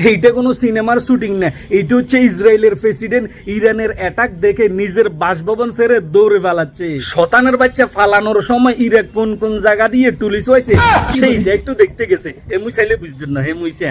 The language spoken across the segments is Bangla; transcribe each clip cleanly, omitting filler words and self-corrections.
এইটা কোনো সিনেমার শুটিং না, এইটা হচ্ছে ইসরায়েলের প্রেসিডেন্ট ইরানের অ্যাটাক দেখে নিজের বাসভবন ছেড়ে দৌড়ে পালাচ্ছে। শতানের বাচ্চা ফালানোর সময় ইরাক কোন কোন জায়গা দিয়ে টুলিস হয়েছে সেইটা একটু দেখতে গেছে। এমুই চাইলে বুঝতেন না, হেমুইছে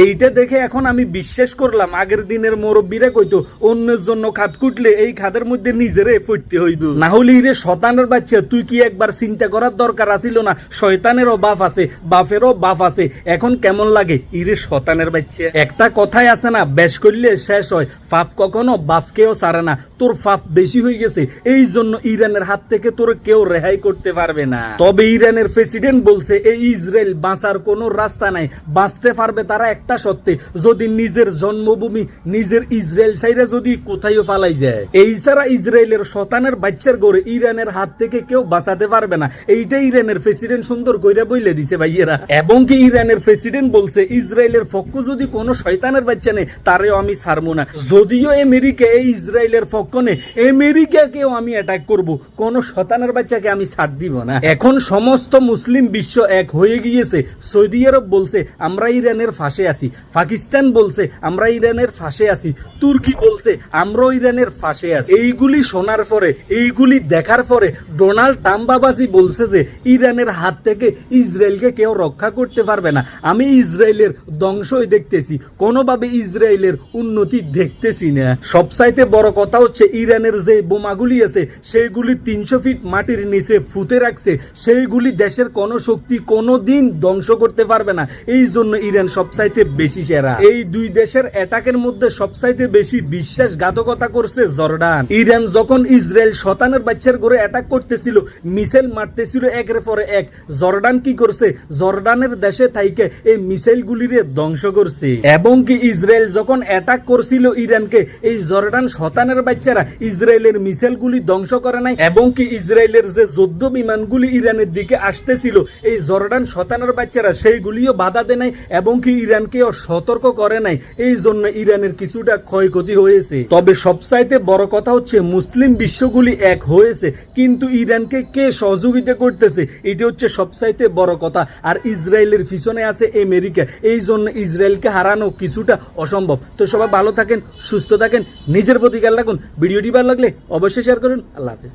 এইটা দেখে এখন আমি বিশ্বাস করলাম আগের দিনের মুরব্বীরা কইতো অন্যের জন্য খাত কুটলে এই খাদের মধ্যে নিজেরে পড়তে হইব। না হলে ইরে শয়তানের বাচ্চা, তুই কি একবার চিন্তা করার দরকার আছিল না? শয়তানেরও বাপ আছে, বাপেরও বাপ আছে, এখন কেমন লাগে ইরে শয়তানের বাচ্চা। একটা কথাই আছে না, বেশ করলে শেষ হয়, ফাফ কখনো বাপকেও ছাড়ে না। তোর ফাফ বেশি হয়ে গেছে, এই জন্য ইরানের হাত থেকে তোর কেউ রেহাই করতে পারবে না। তবে ইরানের প্রেসিডেন্ট বলছে এই ইসরায়েল বাঁচার কোনো রাস্তা নাই, বাঁচতে পারবে তারা একটা সত্যি, যদি নিজের জন্মভূমি নিজের ইসরায়েল সাইরা যদি কোথায়ও ফালাই যায়। এই ছাড়া ইসরায়েলের শতানের বাচ্চার গড়ে ইরানের হাত থেকে কেউ বাঁচাতে পারবে না। এইটা ইরানের প্রেসিডেন্ট সুন্দর কইরা বইলে দিছে ভাইয়েরা। এবং কি ইরানের প্রেসিডেন্ট বলছে ইসরায়েলের পক্ষ যদি কোনো শয়তানের বাচ্চা নেই তারেও আমি ছাড়বো না। যদিও আমেরিকা এই ইসরায়েলের পক্ষ নেই, আমেরিকাকেও আমি অ্যাটাক করব, কোনো শয়তানের বাচ্চাকে আমি ছাড় দিব না। এখন সমস্ত মুসলিম বিশ্ব এক হয়ে গিয়েছে। সৌদি আরব বলছে আমরা ইরানের ফাঁসে আছি, পাকিস্তান বলছে আমরা ইরানের ফাঁসে আছি, তুর্কি বলছে আমরাও ইরানের ফাঁসে আছি। এইগুলি শোনার পরে, এইগুলি দেখার পরে ডোনাল্ড ট্রাম্প বাবাজি বলছে যে ইরানের হাত থেকে ইসরায়েলকে কেউ রক্ষা করতে পারবে না। আমি ইসরায়েলের ধ্বংসই দেখতেছি, কোনোভাবে ইসরায়েলের উন্নতি দেখতেছি না। সবচাইতে বড় কথা হচ্ছে ইরানের যে বোমাগুলি আছে সেইগুলি 300 ফিট মাটির নিচে ফুতে রাখছে, সেইগুলি দেশের কোনো শক্তি কোনো দিন ধ্বংস করতে পারবে না। এই জন্য ইরান সবচাইতে বেশি সেরা। এই দুই দেশের অ্যাটাকের মধ্যে সবচাইতে বেশি বিশ্বাসঘাতকতা করছে জর্ডান। ইরান যখন ইসরায়েল শতানের বাচ্চার ঘরে অ্যাটাক করতেছিল, মিসাইল মারতেছিল একের পরে এক, জর্ডান কি করছে? জর্ডানের দেশে থাইকে এই মিসাইল গুলিরে ধ্বংস করছে। এবং কি ইসরায়েল যখন অ্যাটাক করছিল ইরানকে, এই জর্ডান শতানের বাচ্চারা ইসরায়েলের মিসাইল গুলি ধ্বংস করে নাই। এবং কি ইসরায়েলের যে যুদ্ধ বিমানগুলি ইরানের দিকে আসতেছিল, এই জর্ডান শতানের বাচ্চারা সেইগুলিও বাধা দেয় নাই এবং কি ইরানকেও সতর্ক করে নাই। এই জন্য ইরানের কিছুটা ক্ষয়ক্ষতি হয়েছে। তবে সবচাইতে বড় কথা হচ্ছে মুসলিম বিশ্বগুলি এক হয়েছে, কিন্তু ইরানকে কে সহযোগিতা করতেছে এটা হচ্ছে সবচাইতে বড় কথা। আর ইসরায়েলের পিছনে আছে আমেরিকা, এই জন্য ইসরায়েলকে হারানো কিছুটা অসম্ভব। তো সবাই ভালো থাকেন, সুস্থ থাকেন, নিজের প্রতি খেয়াল রাখুন। ভিডিওটি ভালো লাগলে অবশ্যই শেয়ার করুন। আল্লাহ হাফেজ।